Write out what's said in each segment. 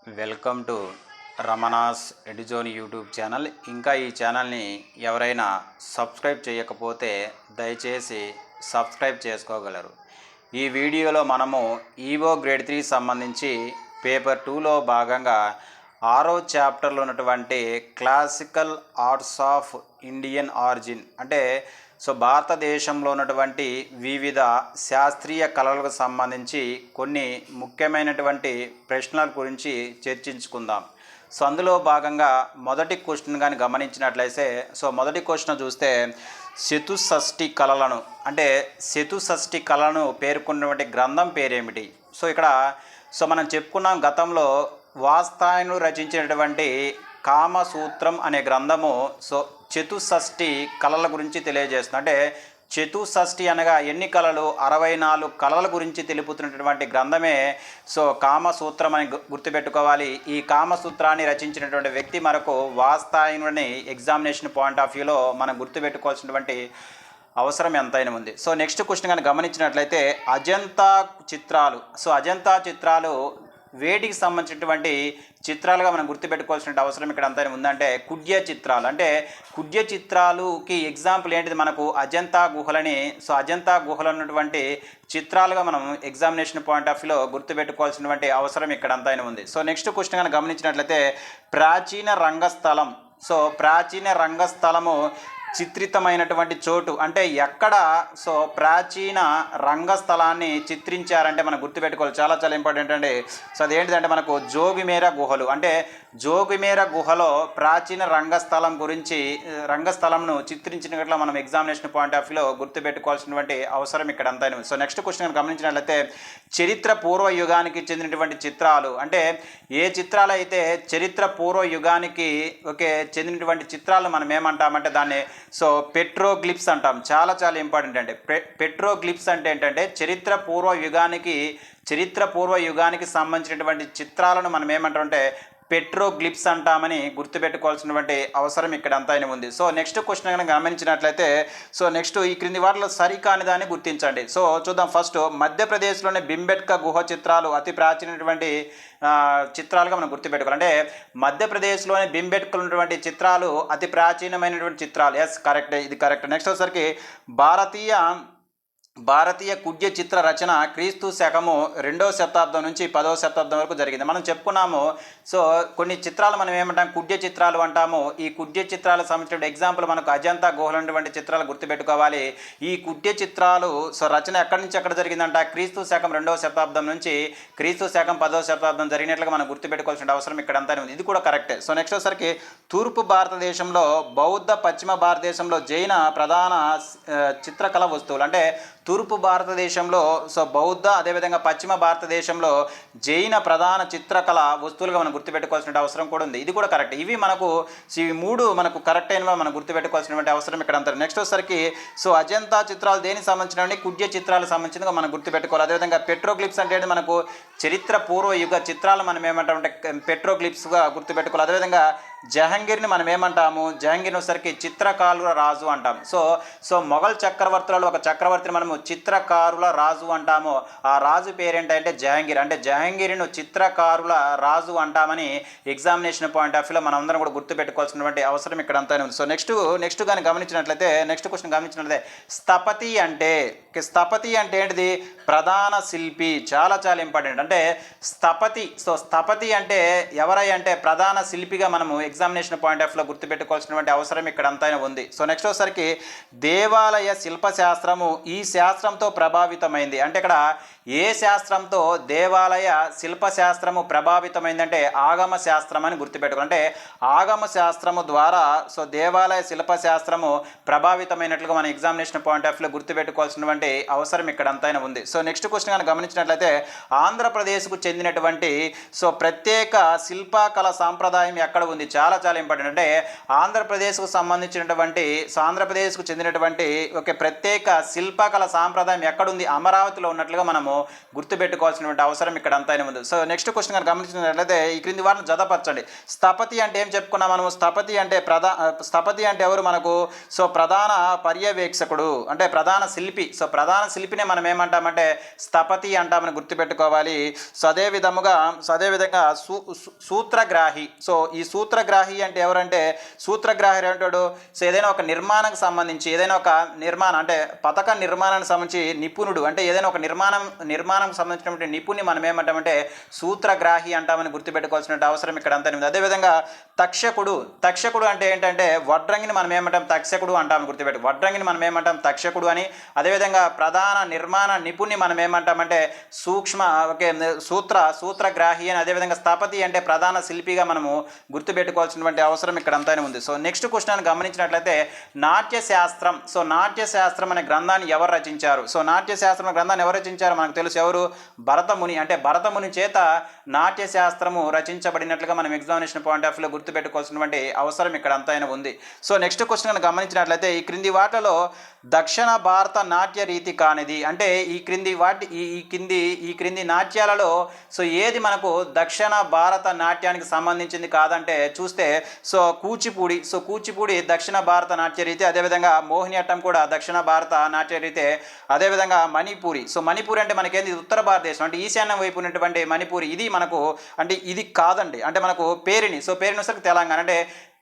Welcome to Ramana's edizone YouTube channel. ఇంకా ఈ ఛానల్ని ఎవరైనా సబ్స్క్రైబ్ చేయకపోతే దయచేసి సబ్స్క్రైబ్ చేసుకోగలరు. ఈ వీడియోలో మనము ఈవో గ్రేడ్ 3 సంబంధించి పేపర్ 2లో భాగంగా 6వ చాప్టర్లో ఉన్నటువంటి classical arts of Indian origin అంటే భారతదేశంలో ఉన్నటువంటి వివిధ శాస్త్రీయ కళలకు సంబంధించి కొన్ని ముఖ్యమైనటువంటి ప్రశ్నల గురించి చర్చించుకుందాం. అందులో భాగంగా మొదటి క్వశ్చన్ కానీ గమనించినట్లయితే మొదటి క్వశ్చన్ చూస్తే చతుషష్ఠి కళలను అంటే చతుషష్ఠి కళలను పేర్కొన్నటువంటి గ్రంథం పేరేమిటి? ఇక్కడ మనం చెప్పుకున్నాం గతంలో వాత్సాయనుడు రచించినటువంటి కామసూత్రం అనే గ్రంథము చతుషష్ఠి కళల గురించి తెలియజేస్తుంది. అంటే చతుషష్ఠి అనగా ఎన్ని కళలు? 64 కళల గురించి తెలుపుతున్నటువంటి గ్రంథమే కామసూత్రం అని గుర్తుపెట్టుకోవాలి. ఈ కామసూత్రాన్ని రచించినటువంటి వ్యక్తి మనకు వాత్సాయనుడిని ఎగ్జామినేషన్ పాయింట్ ఆఫ్ వ్యూలో మనం గుర్తుపెట్టుకోవాల్సినటువంటి అవసరం ఎంతైనా ఉంది. నెక్స్ట్ క్వశ్చన్ కానీ గమనించినట్లయితే అజంతా చిత్రాలు అజంతా చిత్రాలు వేటికి సంబంధించినటువంటి చిత్రాలుగా మనం గుర్తుపెట్టుకోవాల్సిన అవసరం ఇక్కడ అంతా ఉందంటే కుడ్య చిత్రాలు. అంటే కుడ్య చిత్రాలుకి ఎగ్జాంపుల్ ఏంటిది? మనకు అజంతా గుహలని అజంతా గుహలు ఉన్నటువంటి చిత్రాలుగా మనం ఎగ్జామినేషన్ పాయింట్ ఆఫ్ వ్యూలో గుర్తుపెట్టుకోవాల్సినటువంటి అవసరం ఇక్కడ అంతా ఉంది. నెక్స్ట్ క్వశ్చన్ కానీ గమనించినట్లయితే ప్రాచీన రంగస్థలం ప్రాచీన రంగస్థలము చిత్రితమైనటువంటి చోటు అంటే ఎక్కడ ప్రాచీన రంగస్థలాన్ని చిత్రించారంటే మనం గుర్తుపెట్టుకోవాలి. చాలా చాలా ఇంపార్టెంట్ అండి. అదేంటిదంటే మనకు జోగిమేర గుహలు. అంటే జోగిమేర గుహలో ప్రాచీన రంగస్థలంను చిత్రించినట్ల మనం ఎగ్జామినేషన్ పాయింట్ ఆఫ్ వ్యూలో గుర్తుపెట్టుకోవాల్సినటువంటి అవసరం ఇక్కడ అంతా ఉంది. నెక్స్ట్ క్వశ్చన్ గమనించినట్లయితే చరిత్ర పూర్వ యుగానికి చెందినటువంటి చిత్రాలు. అంటే ఏ చిత్రాలు అయితే చరిత్ర పూర్వ యుగానికి చెందినటువంటి చిత్రాలు మనం ఏమంటామంటే దాన్ని పెట్రోగ్లిప్స్ అంటాం. చాలా చాలా ఇంపార్టెంట్ అండి. పెట్రోగ్లిప్స్ అంటే ఏంటంటే చరిత్ర పూర్వ యుగానికి సంబంధించినటువంటి చిత్రాలను మనం ఏమంటామంటే పెట్రోగ్లిప్స్ అంటామని గుర్తుపెట్టుకోవాల్సినటువంటి అవసరం ఇక్కడ అంతా ఉంది. నెక్స్ట్ క్వశ్చన్ కనుక గమనించినట్లయితే నెక్స్ట్ ఈ క్రింది వాటిలో సరికాని దాన్ని గుర్తించండి. చూద్దాం. ఫస్ట్ మధ్యప్రదేశ్లోని భింబెట్కా గుహ చిత్రాలు అతి ప్రాచీనటువంటి చిత్రాలుగా మనం గుర్తుపెట్టుకోవాలి. అంటే మధ్యప్రదేశ్లోని భింబెట్కలు ఉన్నటువంటి చిత్రాలు అతి ప్రాచీనమైనటువంటి చిత్రాలు. ఎస్, కరెక్ట్, ఇది కరెక్ట్. నెక్స్ట్ వచ్చేసరికి భారతీయ కుడ్య చిత్ర రచన క్రీస్తు శకము 2వ శతాబ్దం నుంచి 10వ శతాబ్దం వరకు జరిగింది. మనం చెప్పుకున్నాము. కొన్ని చిత్రాలు మనం ఏమంటాం? కుడ్య చిత్రాలు అంటాము. ఈ కుడ్య చిత్రాలకు సంబంధించిన ఎగ్జాంపుల్ మనకు అజంతా గుహలు అనేటువంటి చిత్రాలు గుర్తుపెట్టుకోవాలి. ఈ కుడ్య చిత్రాలు రచన ఎక్కడి నుంచి ఎక్కడ జరిగిందంట? క్రీస్తు శకం 2వ శతాబ్దం నుంచి క్రీస్తు శకం 10వ శతాబ్దం జరిగినట్లుగా మనం గుర్తుపెట్టుకోవాల్సిన అవసరం ఇక్కడ అంతా ఉంది. ఇది కూడా కరెక్టే. నెక్స్ట్ వచ్చేసరికి తూర్పు భారతదేశంలో బౌద్ధ, పశ్చిమ భారతదేశంలో జైన ప్రధాన చిత్రకళ వస్తువులు. అంటే తూర్పు భారతదేశంలో బౌద్ధ, అదేవిధంగా పశ్చిమ భారతదేశంలో జైన ప్రధాన చిత్రకళ వస్తువులుగా మనం గుర్తుపెట్టుకోవాల్సిన అవసరం కూడా ఉంది. ఇది కూడా కరెక్ట్. ఇవి మూడు మనకు కరెక్ట్ అయినవి మనం గుర్తుపెట్టుకోవాల్సినటువంటి అవసరం ఇక్కడ అంటారు. నెక్స్ట్ వచ్చేసరికి అజంతా చిత్రాలు దేనికి సంబంధించినవి? కుడ్య చిత్రాలకు సంబంధించినగా మనం గుర్తుపెట్టుకోవాలి. అదేవిధంగా పెట్రోగ్లిప్స్ అంటే మనకు చరిత్ర పూర్వ యుగ చిత్రాలు మనం ఏమంటామంటే పెట్రోగ్లిప్స్గా గుర్తుపెట్టుకోవాలి. అదేవిధంగా జహంగీర్ని మనం ఏమంటాము? జహంగీర్ వచ్చేసరికి చిత్రకారుల రాజు అంటాం. మొఘల్ చక్రవర్తులలో ఒక చక్రవర్తిని మనము చిత్రకారుల రాజు అంటాము. ఆ రాజు పేరేంటంటే జహంగీర్. అంటే జహంగీర్ను చిత్రకారుల రాజు అంటామని ఎగ్జామినేషన్ పాయింట్ ఆఫ్ వ్యూలో మనం అందరం కూడా గుర్తుపెట్టుకోవాల్సినటువంటి అవసరం ఇక్కడ అంతా ఉంది. నెక్స్ట్ కానీ గమనించినట్లయితే నెక్స్ట్ క్వశ్చన్ గమనించినట్లయితే స్థపతి అంటే ఏంటిది? ప్రధాన శిల్పి. చాలా చాలా ఇంపార్టెంట్. అంటే స్థపతి అంటే ఎవరై అంటే ప్రధాన శిల్పిగా మనము ఎగ్జామినేషన్ పాయింట్ ఆఫ్ వ్యూలో గుర్తుపెట్టుకోవాల్సినటువంటి అవసరం ఇక్కడ అంతా ఉంది. నెక్స్ట్ వచ్చేసరికి దేవాలయ శిల్పశాస్త్రము ఈ శాస్త్రంతో ప్రభావితమైంది. అంటే ఇక్కడ ఏ శాస్త్రంతో దేవాలయ శిల్పశాస్త్రము ప్రభావితమైందంటే ఆగమ శాస్త్రం అని గుర్తుపెట్టుకోవాలి. అంటే ఆగమ శాస్త్రము ద్వారా దేవాలయ శిల్పశాస్త్రము ప్రభావితమైనట్లుగా మన ఎగ్జామినేషన్ పాయింట్ ఆఫ్ వ్యూలో గుర్తుపెట్టుకోవాల్సినటువంటి అవసరం ఇక్కడ అంతా ఉంది. నెక్స్ట్ క్వశ్చన్ కానీ గమనించినట్లయితే ఆంధ్రప్రదేశ్కు చెందినటువంటి ప్రత్యేక శిల్పకళ సాంప్రదాయం ఎక్కడ ఉంది? చాలా చాలా ఇంపార్టెంట్. అంటే ఆంధ్రప్రదేశ్కు సంబంధించినటువంటి ఆంధ్రప్రదేశ్కు చెందినటువంటి ఒక ప్రత్యేక శిల్పకళ సాంప్రదాయం ఎక్కడుంది, అమరావతిలో ఉన్నట్లుగా మనము గుర్తుపెట్టుకోవాల్సినటువంటి అవసరం ఇక్కడ అంతైనా ఉంది. సో నెక్స్ట్ క్వశ్చన్ కనుక గమనించినట్లయితే ఈ క్రింది వారిని జతపరచండి. స్థపతి అంటే ఏం చెప్పుకున్నాం మనము? స్థపతి అంటే ఎవరు మనకు? సో ప్రధాన పర్యవేక్షకుడు అంటే ప్రధాన శిల్పి. సో ప్రధాన శిల్పిని మనం ఏమంటామంటే స్థపతి అంటామని గుర్తుపెట్టుకోవాలి. సో అదేవిధంగా సూత్రగ్రాహి. సో ఈ సూత్రగ్రాహి అంటే ఎవరంటే సూత్రగ్రాహి అంటాడు సో ఏదైనా ఒక నిర్మాణానికి సంబంధించి అంటే పథక నిర్మాణానికి సంబంధించి నిపుణుడు, అంటే ఏదైనా ఒక నిర్మాణానికి సంబంధించినటువంటి నిపుణుని మనం ఏమంటామంటే సూత్రగ్రాహి అంటామని గుర్తుపెట్టుకోవాల్సిన అవసరం ఇక్కడ అంతా ఉంది. అదేవిధంగా తక్షకుడు అంటే ఏంటంటే వడ్రంగిని మనం ఏమంటాం? తక్షకుడు అంటామని వడ్రంగిని మనం ఏమంటాం? తక్షకుడు అని. అదేవిధంగా ప్రధాన నిర్మాణ నిపుణుని మనం ఏమంటామంటే సూత్రగ్రాహి అని. అదేవిధంగా స్థపతి అంటే ప్రధాన శిల్పిగా మనము గుర్తుపెట్టుకోవాల్సినటువంటి అవసరం ఇక్కడ అంతా ఉంది. సో నెక్స్ట్ క్వశ్చన్ గమనించినట్లయితే నాట్యశాస్త్రం. సో నాట్యశాస్త్రం అనే గ్రంథాన్ని ఎవరు రచించారు? సో నాట్యశాస్త్రం అనే గ్రంథాన్ని ఎవరు రచించారు మనకు తెలుసు. ఎవరు? భరతముని. అంటే భరతముని చేత నాట్యశాస్త్రము రచించబడినట్లుగా మనం ఎగ్జామినేషన్ పాయింట్ ఆఫ్ వ్యూలో గుర్తుపెట్టుకోవాల్సినటువంటి అవసరం ఇక్కడ అంతా ఉంది. సో నెక్స్ట్ క్వశ్చన్ గమనించినట్లయితే ఈ క్రింది వాటిలో దక్షిణ భారత నాట్య రీతి కానిది. అంటే ఈ క్రింది నాట్యాలలో సో ఏది మనకు దక్షిణ భారత నాట్యానికి సంబంధించింది కాదంటే చూస్తే సో కూచిపూడి. సో కూచిపూడి దక్షిణ భారత నాట్య రీతి. అదేవిధంగా మోహినియట్టం కూడా దక్షిణ భారత నాట్య రీతే. అదేవిధంగా మణిపూరి. సో మణిపూరి అంటే మనకేంది? ఉత్తర భారతదేశం అంటే ఈశాన్యం వైపు ఉన్నటువంటి మణిపూరి. ఇది మనకు అంటే ఇది కాదండి. అంటే మనకు పేరిణి. సో పేరిణి వచ్చేసరికి తెలంగాణ. అంటే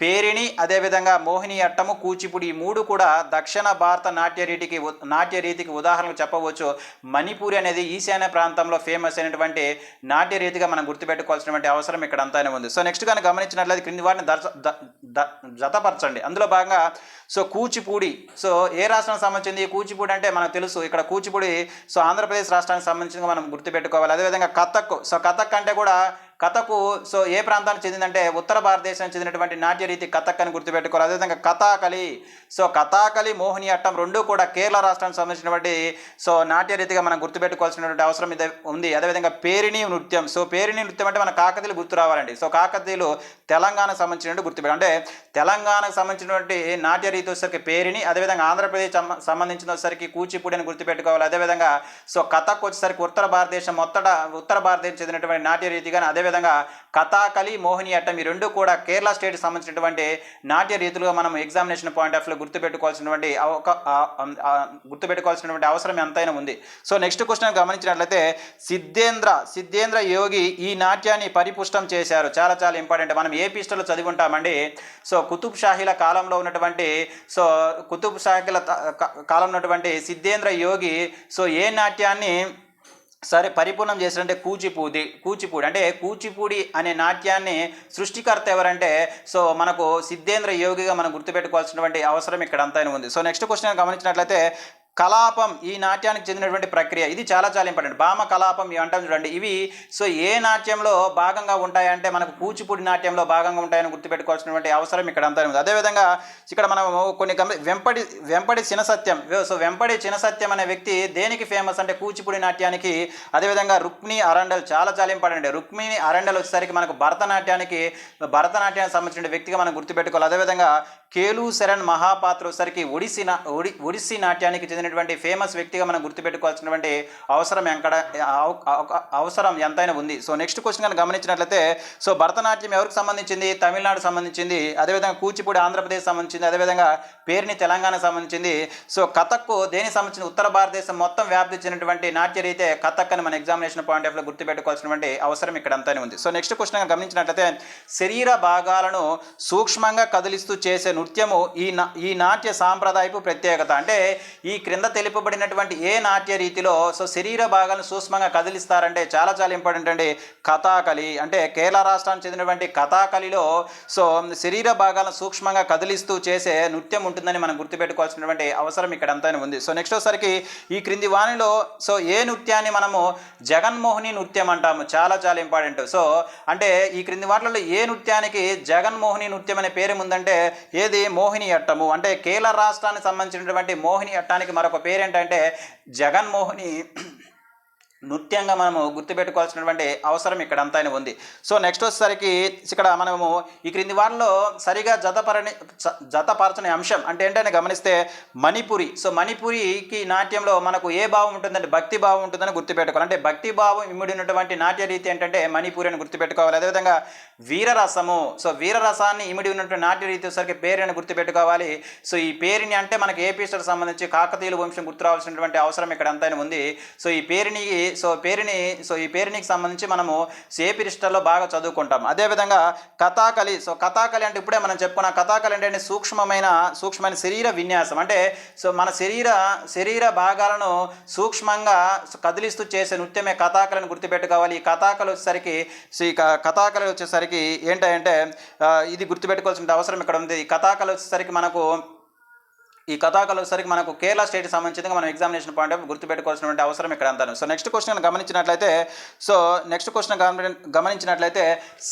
పేరిణి, అదేవిధంగా మోహినియట్టము, కూచిపూడి ఈ మూడు కూడా దక్షిణ భారత నాట్య రీతికి ఉదాహరణలు చెప్పవచ్చు. మణిపూరి అనేది ఈశాన్య ప్రాంతంలో ఫేమస్ అయినటువంటి నాట్య రీతిగా మనం గుర్తుపెట్టుకోవాల్సినటువంటి అవసరం ఇక్కడ అంతానే ఉంది. సో నెక్స్ట్ కానీ గమనించినట్లయితే క్రింది వాటిని జతపరచండి. అందులో భాగంగా సో కూచిపూడి సో ఏ రాష్ట్రానికి సంబంధించింది? కూచిపూడి అంటే మనకు తెలుసు ఇక్కడ కూచిపూడి సో ఆంధ్రప్రదేశ్ రాష్ట్రానికి సంబంధించిందిగా మనం గుర్తుపెట్టుకోవాలి. అదేవిధంగా కథక్. సో కథక్ అంటే కూడా కథకు సో ఏ ప్రాంతానికి చెందిందంటే ఉత్తర భారతదేశానికి చెందినటువంటి నాట్య రీతి కథక్ అని గుర్తుపెట్టుకోవాలి. అదేవిధంగా కథాకళి. సో కథాకళి, మోహినియట్టం రెండు కూడా కేరళ రాష్ట్రానికి సంబంధించినటువంటి సో నాట్య రీతిగా మనం గుర్తుపెట్టుకోవాల్సినటువంటి అవసరం ఇది ఉంది. అదేవిధంగా పేరిణి నృత్యం. సో పేరిణి నృత్యం అంటే మన కాకతీయులు గుర్తు రావాలండి. సో కాకతీయులు తెలంగాణకు సంబంధించినట్టు గుర్తుపెట్టాలి. అంటే తెలంగాణకు సంబంధించినటువంటి నాట్య రీతి వచ్చేసరికి పేరిణి, అదేవిధంగా ఆంధ్రప్రదేశ్ సంబంధించిన వచ్చేసరికి కూచిపూడి అని గుర్తుపెట్టుకోవాలి. అదేవిధంగా సో కథక్ వచ్చేసరికి ఉత్తర భారతదేశం చెందినటువంటి నాట్య రీతి. కానీ అదేవిధంగా కథాకళి, మోహినియట్టం ఈ రెండు కూడా కేరళ స్టేట్కి సంబంధించినటువంటి నాట్య రీతులుగా మనం ఎగ్జామినేషన్ పాయింట్ ఆఫ్ వ్యూలో గుర్తుపెట్టుకోవాల్సినటువంటి అవసరం ఎంతైనా ఉంది. సో నెక్స్ట్ క్వశ్చన్ గమనించినట్లయితే సిద్ధేంద్ర యోగి ఈ నాట్యాన్ని పరిపుష్టం చేశారు. చాలా చాలా ఇంపార్టెంట్. మనం ఏ పిస్టల్లో చదివి ఉంటామండి. సో కుతుబ్ షాహీల కాలంలో ఉన్నటువంటి సిద్ధేంద్ర యోగి సో ఏ నాట్యాన్ని పరిపూర్ణం చేశారంటే కూచిపూడి. అంటే కూచిపూడి అనే నాట్యాన్ని సృష్టికర్త ఎవరంటే సో మనకు సిద్ధేంద్ర యోగిగా మనం గుర్తుపెట్టుకోవాల్సినటువంటి అవసరం ఇక్కడ అంతా ఉంది. సో నెక్స్ట్ క్వశ్చన్ గమనించినట్లయితే కలాపం ఈ నాట్యానికి చెందినటువంటి ప్రక్రియ. ఇది చాలా చాలా ఇంపార్టెంట్. భామ కలాపం ఇవి అంటాం చూడండి. ఇవి సో ఏ నాట్యంలో భాగంగా ఉంటాయంటే మనకు కూచిపూడి నాట్యంలో భాగంగా ఉంటాయని గుర్తుపెట్టుకోవాల్సినటువంటి అవసరం ఇక్కడ అంతా ఉంది. అదేవిధంగా ఇక్కడ మనం కొన్ని వెంపడి చినసత్యం. సో వెంపడి చినసత్యం అనే వ్యక్తి దేనికి ఫేమస్ అంటే కూచిపూడి నాట్యానికి. అదేవిధంగా రుక్మిణి అరండల్ చాలా చాలా ఇంపార్టెంట్. రుక్మిణి అరండల్ వచ్చేసరికి మనకు భరతనాట్యానికి సంబంధించిన వ్యక్తిగా మనం గుర్తుపెట్టుకోవాలి. అదేవిధంగా కేలు శరణ్ మహాపాత్ర వచ్చేసరికి ఒడిస్సీ నాట్యానికి చెందినటువంటి ఫేమస్ వ్యక్తిగా మనం గుర్తుపెట్టుకోవాల్సినటువంటి అవసరం ఎంతైనా ఉంది. సో నెక్స్ట్ క్వశ్చన్ కనుక గమనించినట్లయితే సో భరతనాట్యం ఎవరికి సంబంధించింది? తమిళనాడు సంబంధించింది. అదేవిధంగా కూచిపూడి ఆంధ్రప్రదేశ్ సంబంధించింది. అదేవిధంగా పేరుని తెలంగాణ సంబంధించింది. సో కథక్కు దేనికి సంబంధించిన ఉత్తర భారతదేశం మొత్తం వ్యాప్తి చెందినటువంటి నాట్య రీతే కథక్ అని మన ఎగ్జామినేషన్ పాయింట్ ఆఫ్ వ్యూలో గుర్తుపెట్టుకోవాల్సినటువంటి అవసరం ఇక్కడ అంతానే ఉంది. సో నెక్స్ట్ క్వశ్చన్ కనుక గమనించినట్లయితే శరీర భాగాలను సూక్ష్మంగా కదిలిస్తూ చేసే నృత్యము ఈ నాట్య సాంప్రదాయపు ప్రత్యేకత. అంటే ఈ క్రింద తెలుపబడినటువంటి ఏ నాట్య రీతిలో సో శరీర భాగాలను సూక్ష్మంగా కదిలిస్తారంటే చాలా చాలా ఇంపార్టెంట్ అండి. కథాకళి. అంటే కేరళ రాష్ట్రానికి చెందినటువంటి కథాకళిలో సో శరీర భాగాలను సూక్ష్మంగా కదిలిస్తూ చేసే నృత్యం ఉంటుందని మనం గుర్తుపెట్టుకోవాల్సినటువంటి అవసరం ఇక్కడ అంతా ఉంది. సో నెక్స్ట్ వచ్చేసరికి ఈ క్రింది వాణిలో సో ఏ నృత్యాన్ని మనము జగన్మోహిని నృత్యం అంటాము. చాలా చాలా ఇంపార్టెంట్. సో అంటే ఈ క్రింది వాటిలో ఏ నృత్యానికి జగన్మోహిని నృత్యం అనే పేరు ఉందంటే ఏది? మోహినియట్టము. అంటే కేరళ రాష్ట్రానికి సంబంధించినటువంటి మోహినియట్టానికి మరొక పేరు ఏంటంటే జగన్మోహిని నృత్యంగా మనము గుర్తుపెట్టుకోవాల్సినటువంటి అవసరం ఇక్కడ అంతైనా ఉంది. సో నెక్స్ట్ వచ్చేసరికి ఇక్కడ మనము ఈ క్రింది వారిలో సరిగా జతపరచని అంశం అంటే ఏంటని గమనిస్తే మణిపురి. సో మణిపురికి నాట్యంలో మనకు ఏ భావం ఉంటుందంటే భక్తి భావం ఉంటుందని గుర్తుపెట్టుకోవాలి. అంటే భక్తి భావం ఇమిడినటువంటి నాట్య రీతి ఏంటంటే మణిపురి అని గుర్తుపెట్టుకోవాలి. అదేవిధంగా వీరరసము. సో వీరరసాన్ని ఇమిడి ఉన్నటువంటి నాట్య రీతి వచ్చేసరికి పేరుని గుర్తుపెట్టుకోవాలి. సో ఈ పేరుని అంటే మనకి ఏపీ స్టేట్ సంబంధించి కాకతీయుల వంశం గుర్తు రావాల్సినటువంటి అవసరం ఇక్కడ అంతైనా ఉంది. సో ఈ పేరునికి సంబంధించి మనము ఏపీ హిస్టరీలో బాగా చదువుకుంటాం. అదేవిధంగా కథాకళి. సో కథాకళి అంటే ఇప్పుడే మనం చెప్పుకున్న కథాకళి అంటే సూక్ష్మమైన శరీర విన్యాసం. అంటే సో మన శరీర భాగాలను సూక్ష్మంగా కదిలిస్తూ చేసే నృత్యమే కథాకళిని గుర్తుపెట్టుకోవాలి. ఈ కథాకళి వచ్చేసరికి ఏంటంటే ఇది గుర్తుపెట్టుకోవాల్సిన అవసరం ఇక్కడ ఉంది. ఈ కథాకళి వచ్చేసరికి మనకు కేరళ స్టేట్కి సంబంధించిందిగా మనం ఎగ్జామినేషన్ పాయింట్ ఆఫ్ గుర్తుపెట్టుకోవాల్సినటువంటి అవసరం ఇక్కడ అంతాను. సో నెక్స్ట్ క్వశ్చన్ గమనించినట్లయితే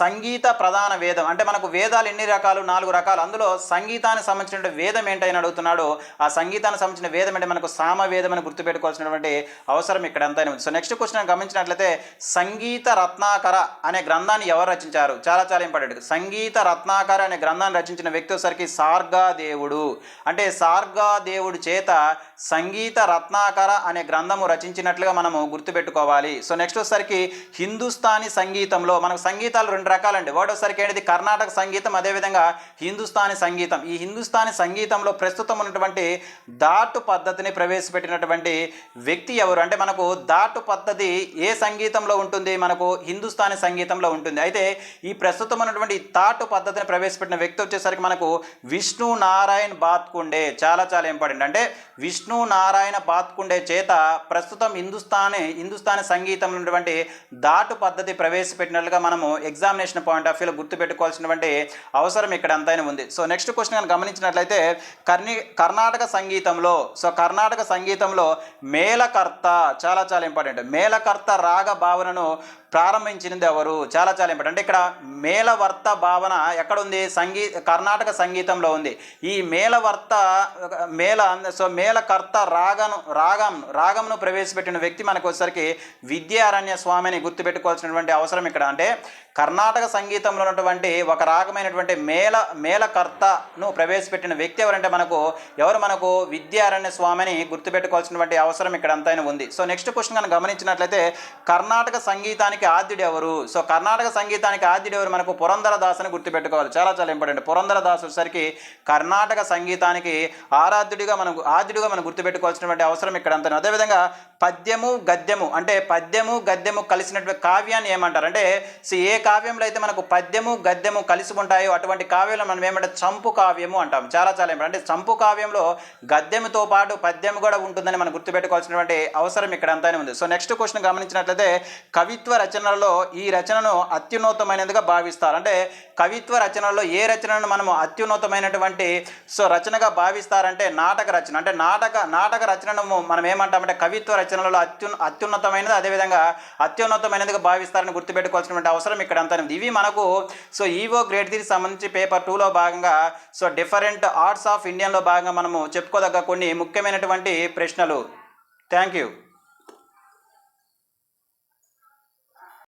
సంగీత ప్రధాన వేదం. అంటే మనకు వేదాలు ఎన్ని రకాలు? 4 రకాలు. అందులో సంగీతానికి సంబంధించిన వేదం ఏంటని అడుగుతున్నాడు. ఆ సంగీతానికి సంబంధించిన వేదం అంటే మనకు సామవేదం అని గుర్తుపెట్టుకోవాల్సినటువంటి అవసరం ఇక్కడ అంతైనా ఉంది. సో నెక్స్ట్ క్వశ్చన్ గమనించినట్లయితే సంగీత రత్నాకర అనే గ్రంథాన్ని ఎవరు రచించారు? చాలా చాలా ఇంపార్టెంట్. సంగీత రత్నాకర అనే గ్రంథాన్ని రచించిన వ్యక్తి వచ్చేసరికి సార్గాదేవుడు. అంటే సార్గాదేవుడి చేత సంగీత రత్నాకర అనే గ్రంథము రచించినట్లుగా మనము గుర్తుపెట్టుకోవాలి. సో నెక్స్ట్ వచ్చేసరికి హిందుస్థానీ సంగీతంలో మనకు సంగీతాలు 2 రకాలండి. ఒకటి వచ్చేసరికి ఏంటిది కర్ణాటక సంగీతం, అదేవిధంగా హిందుస్థానీ సంగీతం. ఈ హిందుస్థానీ సంగీతంలో ప్రస్తుతం ఉన్నటువంటి దాటు పద్ధతిని ప్రవేశపెట్టినటువంటి వ్యక్తి ఎవరు అంటే మనకు దాటు పద్ధతి ఏ సంగీతంలో ఉంటుంది? మనకు హిందుస్థానీ సంగీతంలో ఉంటుంది. అయితే ఈ ప్రస్తుతం ఉన్నటువంటి తాటు పద్ధతిని ప్రవేశపెట్టిన వ్యక్తి వచ్చేసరికి మనకు విష్ణు నారాయణ్ బాత్కుండే. చాలా చాలా ఇంపార్టెంట్. అంటే విష్ణు నారాయణ బాత్కుండే చేత ప్రస్తుతం హిందుస్థానీ సంగీతంలో ఉన్నటువంటి దాటు పద్ధతి ప్రవేశపెట్టినట్లుగా మనము ఎగ్జామినేషన్ పాయింట్ ఆఫ్ వ్యూలో గుర్తుపెట్టుకోవాల్సినటువంటి అవసరం ఇక్కడ అంతైనా ఉంది. సో నెక్స్ట్ క్వశ్చన్ గమనించినట్లయితే కర్ణాటక సంగీతంలో మేళకర్త. చాలా చాలా ఇంపార్టెంట్. మేళకర్త రాగ భావనను ప్రారంభించినది ఎవరు? చాలా చాలా ఇంపార్టెంట్. అంటే ఇక్కడ మేళవర్త భావన ఎక్కడ ఉంది? కర్ణాటక సంగీతంలో ఉంది. ఈ మేళకర్త రాగంను ప్రవేశపెట్టిన వ్యక్తి మనకు వచ్చేసరికి విద్యారణ్య స్వామిని గుర్తుపెట్టుకోవాల్సినటువంటి అవసరం ఇక్కడ. అంటే కర్ణాటక సంగీతంలో ఉన్నటువంటి ఒక రాగమైనటువంటి మేళకర్తను ప్రవేశపెట్టిన వ్యక్తి ఎవరంటే మనకు విద్యారణ్య స్వామిని గుర్తుపెట్టుకోవాల్సినటువంటి అవసరం ఇక్కడ అంతైనా ఉంది. సో నెక్స్ట్ క్వశ్చన్ కనుక గమనించినట్లయితే కర్ణాటక సంగీతానికి ఆద్యుడు ఎవరు? సో కర్ణాటక సంగీతానికి ఆద్యుడు ఎవరు? మనకు పురంధరదాస్ అని గుర్తుపెట్టుకోవాలి. చాలా చాలా ఇంపార్టెంట్. పురంధరదాస్ వచ్చేసరికి కర్ణాటక సంగీతానికి ఆద్యుడిగా మనం గుర్తుపెట్టుకోవాల్సినటువంటి అవసరం ఇక్కడ అంతైనా. అదేవిధంగా పద్యము గద్యము. అంటే పద్యము గద్యము కలిసినటువంటి కావ్యాన్ని ఏమంటారు? అంటే ఏ కావ్యంలో అయితే మనకు పద్యము గద్యము కలిసి ఉంటాయో అటువంటి కావ్యంలో మనం ఏమంటే చంపు కావ్యము అంటాం. చాలా చాలా ఇంపార్టెంట్. అంటే చంపు కావ్యంలో గద్యముతో పాటు పద్యము కూడా ఉంటుందని మనం గుర్తుపెట్టుకోవాల్సినటువంటి అవసరం ఇక్కడ అంతైనా ఉంది. సో నెక్స్ట్ క్వశ్చన్ గమనించినట్లయితే కవిత్వ రచనలలో ఈ రచనను అత్యున్నతమైనదిగా భావిస్తారు. అంటే కవిత్వ రచనల్లో ఏ రచనను మనము అత్యున్నతమైనటువంటి రచనగా భావిస్తారంటే నాటక రచన. అంటే నాటక రచనను మనం ఏమంటామంటే కవిత్వ రచనలలో అత్యున్నతమైనది, అదేవిధంగా అత్యున్నతమైనదిగా భావిస్తారని గుర్తుపెట్టుకోవాల్సినటువంటి అవసరం ఇక్కడ అంతా. ఇవి మనకు ఈవో గ్రేడ్ 3 సంబంధించి పేపర్ 2లో భాగంగా డిఫరెంట్ ఆర్ట్స్ ఆఫ్ ఇండియన్లో భాగంగా మనము చెప్పుకోదగ్గ కొన్ని ముఖ్యమైనటువంటి ప్రశ్నలు. Thank you.